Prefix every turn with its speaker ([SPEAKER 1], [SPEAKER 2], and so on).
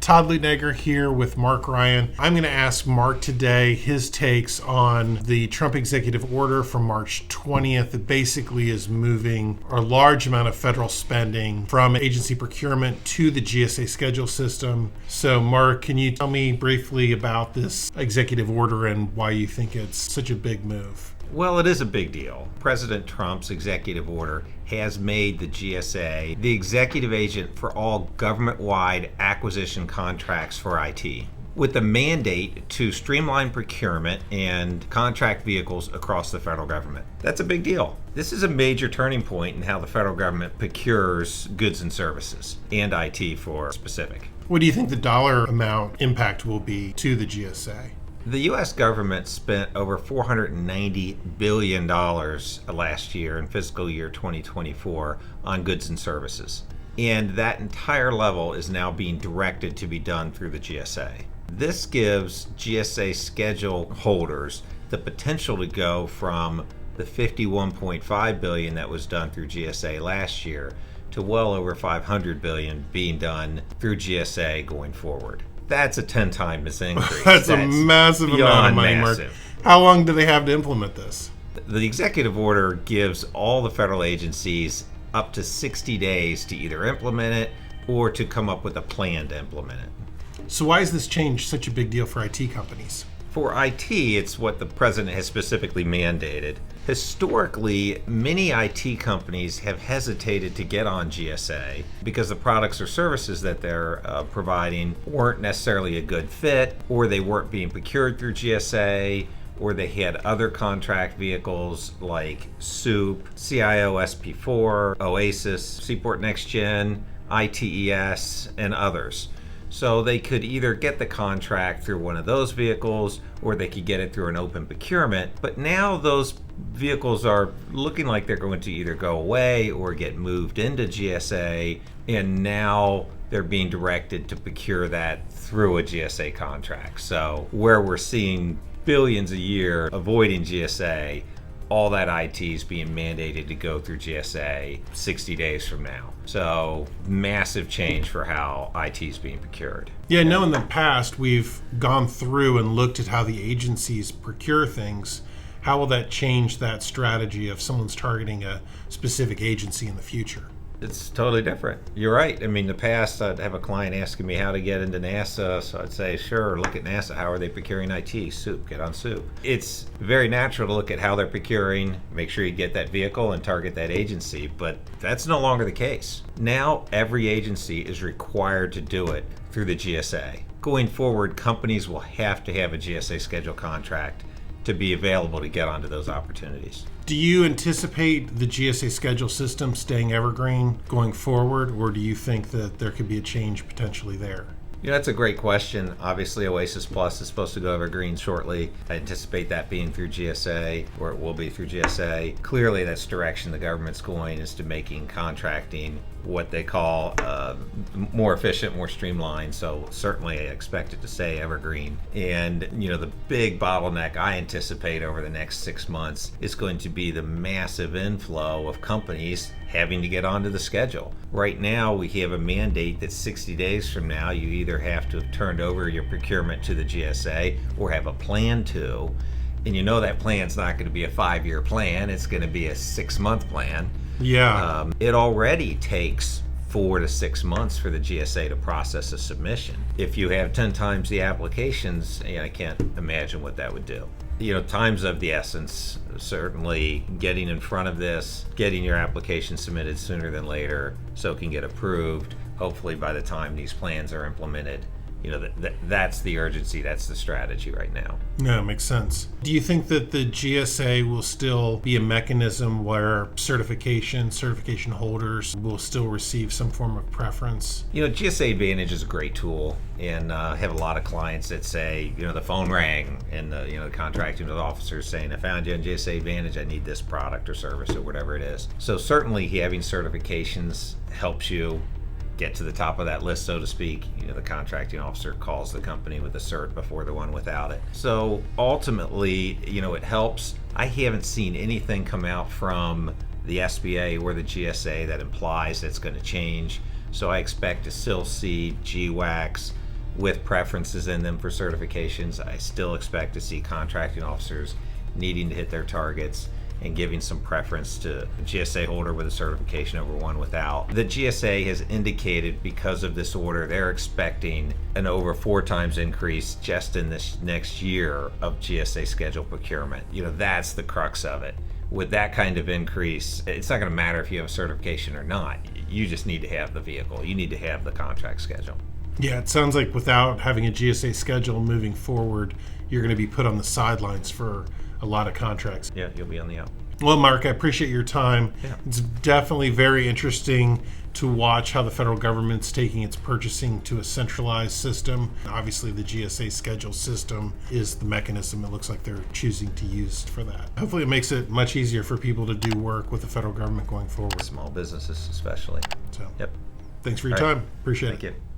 [SPEAKER 1] Todd Luttenegger here with Mark Ryan. I'm going to ask Mark today his takes on the Trump executive order from March 20th that basically is moving a large amount of federal spending from agency procurement to the GSA schedule system. So, Mark, can you tell me briefly about this executive order and why you think it's such a big move?
[SPEAKER 2] Well, it is a big deal. President Trump's executive order has made the GSA the executive agent for all government-wide acquisition contracts for IT, with the mandate to streamline procurement and contract vehicles across the federal government. That's a big deal. This is a major turning point in how the federal government procures goods and services, and IT for specific.
[SPEAKER 1] What do you think the dollar amount impact will be to the GSA?
[SPEAKER 2] The U.S. government spent over $490 billion last year in fiscal year 2024 on goods and services. And that entire level is now being directed to be done through the GSA. This gives GSA schedule holders the potential to go from the $51.5 billion that was done through GSA last year to well over $500 billion being done through GSA going forward. That's a 10 times increase.
[SPEAKER 1] That's a massive amount of money, Mark. How long do they have to implement this?
[SPEAKER 2] The executive order gives all the federal agencies up to 60 days to either implement it or to come up with a plan to implement it.
[SPEAKER 1] So why is this change such a big deal for IT companies?
[SPEAKER 2] For IT, it's what the president has specifically mandated. Historically, many IT companies have hesitated to get on GSA because the products or services that they're providing weren't necessarily a good fit, or they weren't being procured through GSA, or they had other contract vehicles like SOUP, CIO SP4, OASIS, Seaport NextGen, ITES, and others. So they could either get the contract through one of those vehicles or they could get it through an open procurement. But now those vehicles are looking like they're going to either go away or get moved into GSA, and now they're being directed to procure that through a GSA contract. So where we're seeing billions a year avoiding GSA, all that IT is being mandated to go through GSA 60 days from now. So massive change for how IT is being procured.
[SPEAKER 1] Yeah, no, in the past, we've gone through and looked at how the agencies procure things. How will that change that strategy if someone's targeting a specific agency in the future?
[SPEAKER 2] It's totally different. You're right. I mean, in the past, I'd have a client asking me how to get into NASA, so I'd say, sure, look at NASA. How are they procuring IT? SOUP, get on SOUP. It's very natural to look at how they're procuring, make sure you get that vehicle and target that agency, but that's no longer the case. Now, every agency is required to do it through the GSA. Going forward, companies will have to have a GSA schedule contract to be available to get onto those opportunities.
[SPEAKER 1] Do you anticipate the GSA schedule system staying evergreen going forward, or do you think that there could be a change potentially there?
[SPEAKER 2] You know, that's a great question. Obviously, OASIS Plus is supposed to go evergreen shortly. I anticipate that being through GSA, or it will be through GSA. Clearly, that's direction the government's going, is to making contracting what they call more efficient, more streamlined. So certainly I expect it to stay evergreen. And, you know, the big bottleneck I anticipate over the next 6 months is going to be the massive inflow of companies having to get onto the schedule. Right now, we have a mandate that 60 days from now, you either have to have turned over your procurement to the GSA or have a plan to. And you know that plan's not going to be a 5-year plan. It's going to be a 6-month plan.
[SPEAKER 1] Yeah.
[SPEAKER 2] It already takes 4 to 6 months for the GSA to process a submission. If you have 10 times the applications, I can't imagine what that would do. You know, time's of the essence. Certainly getting in front of this, getting your application submitted sooner than later so it can get approved. Hopefully by the time these plans are implemented, you know, that's the urgency, that's the strategy right now.
[SPEAKER 1] No, it makes sense. Do you think that the GSA will still be a mechanism where certification holders will still receive some form of preference?
[SPEAKER 2] You know, GSA Advantage is a great tool, and I have a lot of clients that say, you know, the phone rang and the contracting with officers saying, I found you on GSA Advantage, I need this product or service or whatever it is. So certainly having certifications helps you get to the top of that list, so to speak. You know, the contracting officer calls the company with a cert before the one without it. So ultimately, you know, it helps. I haven't seen anything come out from the SBA or the GSA that implies it's going to change. So I expect to still see GWACs, with preferences in them for certifications. I still expect to see contracting officers needing to hit their targets and giving some preference to a GSA holder with a certification over one without. The GSA has indicated because of this order, they're expecting an over 4 times increase just in this next year of GSA scheduled procurement. That's the crux of it. With that kind of increase, it's not going to matter if you have a certification or not. You just need to have the vehicle. You need to have the contract schedule.
[SPEAKER 1] Yeah, it sounds like without having a GSA schedule moving forward, you're going to be put on the sidelines for a lot of contracts.
[SPEAKER 2] Yeah, you'll be on the out.
[SPEAKER 1] Well, Mark, I appreciate your time.
[SPEAKER 2] Yeah.
[SPEAKER 1] It's definitely very interesting to watch how the federal government's taking its purchasing to a centralized system. Obviously, the GSA schedule system is the mechanism it looks like they're choosing to use for that. Hopefully, it makes it much easier for people to do work with the federal government going forward.
[SPEAKER 2] Small businesses especially.
[SPEAKER 1] So,
[SPEAKER 2] Yep.
[SPEAKER 1] Thanks for your
[SPEAKER 2] All right.
[SPEAKER 1] time. Appreciate it.
[SPEAKER 2] Thank you.